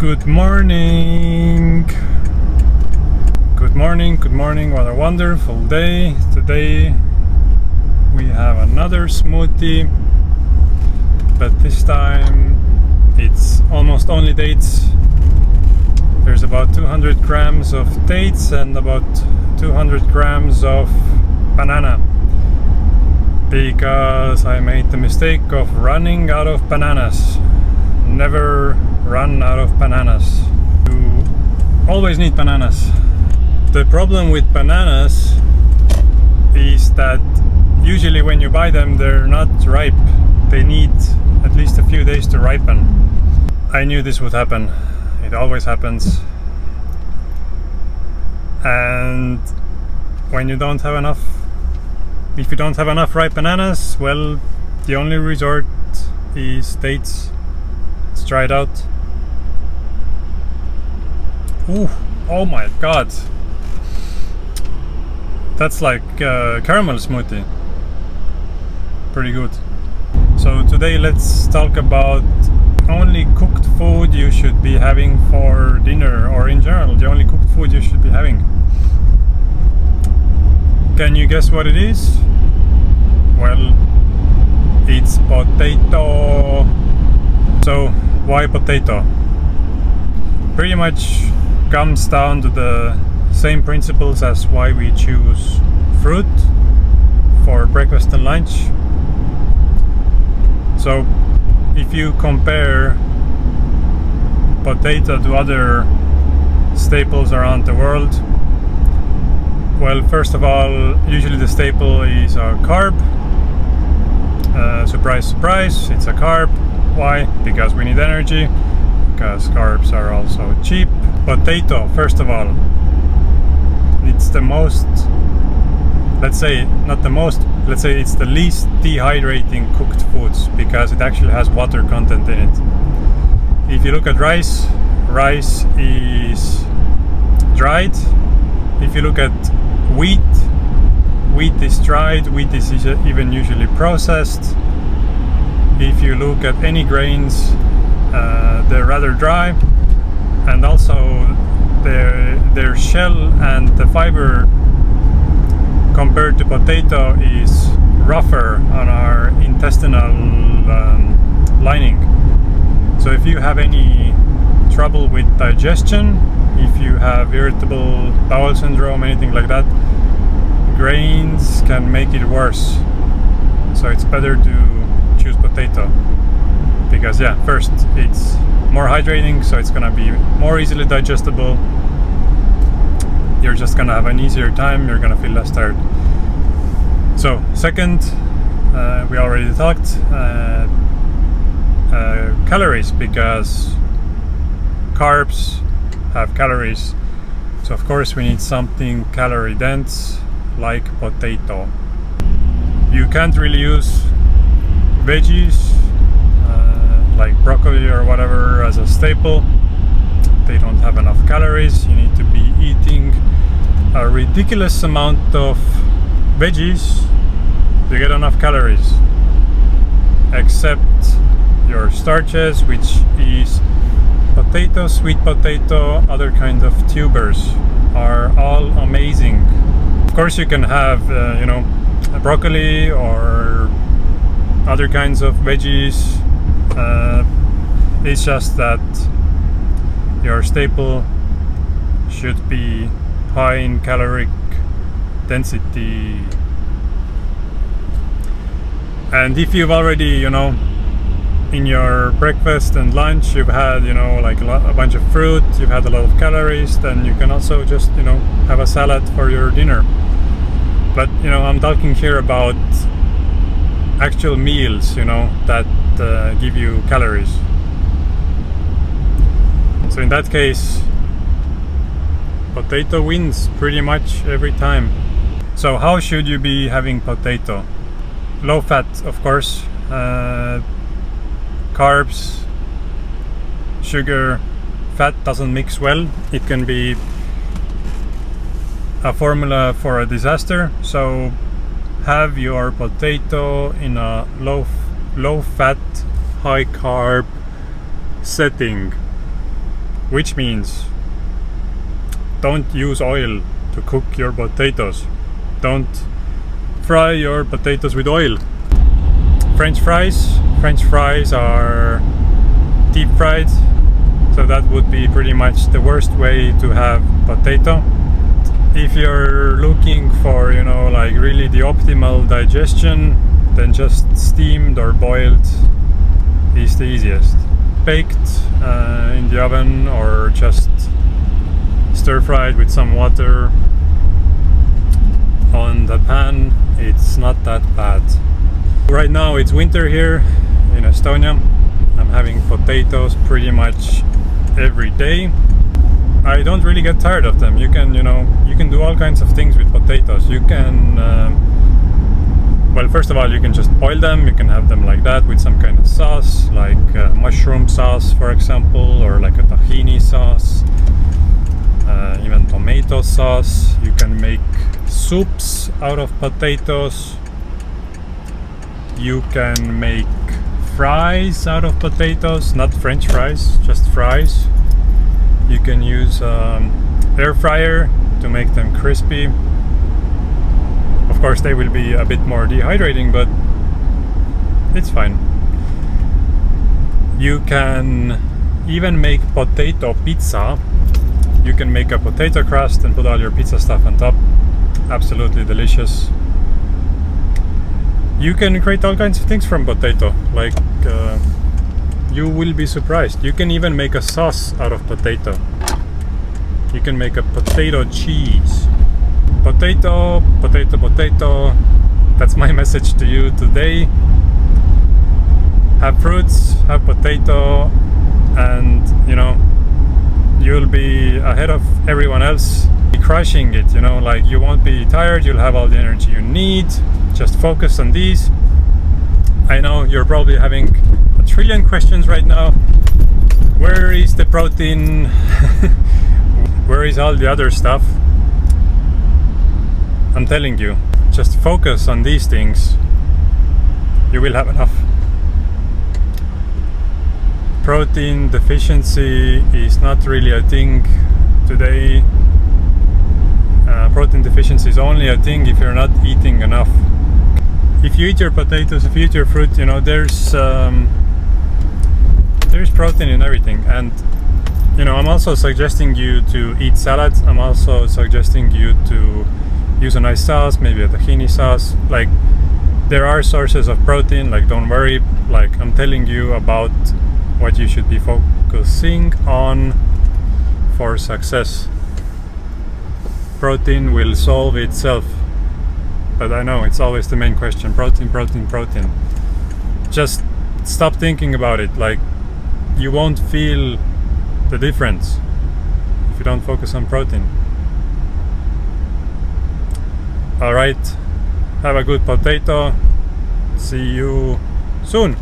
Good morning. Good morning, good morning. What a wonderful day. Today we have another smoothie, but this time it's almost only dates. There's about 200 grams of dates and about 200 grams of banana, because I made the mistake of running out of bananas. Never run out of bananas. You always need bananas. The problem with bananas is that usually when you buy them, they're not ripe. They need at least a few days to ripen. I knew this would happen. It always happens. And when you don't have enough, if you don't have enough ripe bananas, well, the only resort is dates. It's dried out. Ooh, oh my god. That's like caramel smoothie. Pretty good. So today let's talk about only cooked food you should be having for dinner, or in general, the only cooked food you should be having. Can you guess what it is? Well, it's potato. So why potato? Pretty much comes down to the same principles as why we choose fruit for breakfast and lunch. So if you compare potato to other staples around the world, well, first of all, usually the staple is a carb. Surprise, surprise, it's a carb. Why? Because we need energy, because carbs are also cheap. Potato, first of all, it's the most, let's say, not the most, let's say it's the least dehydrating cooked foods, because it actually has water content in it. If you look at rice, rice is dried. If you look at wheat, wheat is dried, wheat is even usually processed. If you look at any grains, they're rather dry, and also their shell and the fiber compared to potato is rougher on our intestinal lining. So if you have any trouble with digestion, if you have irritable bowel syndrome, anything like that, grains can make it worse. So it's better to choose potato, because yeah, first, it's more hydrating, so it's gonna be more easily digestible. You're just gonna have an easier time, you're gonna feel less tired. So second, we already talked calories, because carbs have calories. So of course we need something calorie dense like potato. You can't really use veggies like broccoli or whatever as a staple. They don't have enough calories. You need to be eating a ridiculous amount of veggies to get enough calories, except your starches, which is potato, sweet potato, other kinds of tubers are all amazing. Of course you can have broccoli or other kinds of veggies. It's just that your staple should be high in caloric density. And if you've already, in your breakfast and lunch, you've had, like a bunch of fruit, you've had a lot of calories, then you can also just, have a salad for your dinner. But, I'm talking here about actual meals, that give you calories. So in that case, potato wins pretty much every time. So how should you be having potato? Low fat, of course. Carbs, sugar, fat doesn't mix well. It can be a formula for a disaster. So have your potato in a low fat, high carb setting. which means don't use oil to cook your potatoes. Don't fry your potatoes with oil. French fries are deep fried, so that would be pretty much the worst way to have potato. If you're looking for, you know, like really the optimal digestion, then just steamed or boiled is the easiest. Baked in the oven, or just stir fried with some water on the pan, it's not that bad. Right now it's winter here in Estonia. I'm having potatoes pretty much every day. I don't really get tired of them. You can do all kinds of things with potatoes. You can well, first of all, you can just boil them. You can have them like that with some kind of sauce, like mushroom sauce, for example, or like a tahini sauce, even tomato sauce. You can make soups out of potatoes. You can make fries out of potatoes, not French fries, just fries. You can use air fryer to make them crispy. Of course, they will be a bit more dehydrating, but it's fine. You can even make potato pizza. You can make a potato crust and put all your pizza stuff on top. Absolutely delicious. You can create all kinds of things from potato, like you will be surprised. You can even make a sauce out of potato. You can make a potato cheese. Potato, potato, potato. That's my message to you today. Have fruits, have potato, and you'll be ahead of everyone else. Be crushing it, like you won't be tired, you'll have all the energy you need. Just focus on these. I know you're probably having a trillion questions right now. Where is the protein? Where is all the other stuff? I'm telling you, just focus on these things. You will have enough. Protein deficiency is not really a thing today. Protein deficiency is only a thing if you're not eating enough. If you eat your potatoes, if you eat your fruit, there's protein in everything. And I'm also suggesting you to eat salads. I'm also suggesting you to use a nice sauce, maybe a tahini sauce. Like, there are sources of protein, like, don't worry. Like, I'm telling you about what you should be focusing on for success. Protein will solve itself. But I know it's always the main question. Protein, protein, protein. Just stop thinking about it. Like, you won't feel the difference if you don't focus on protein. Alright, have a good potato. See you soon.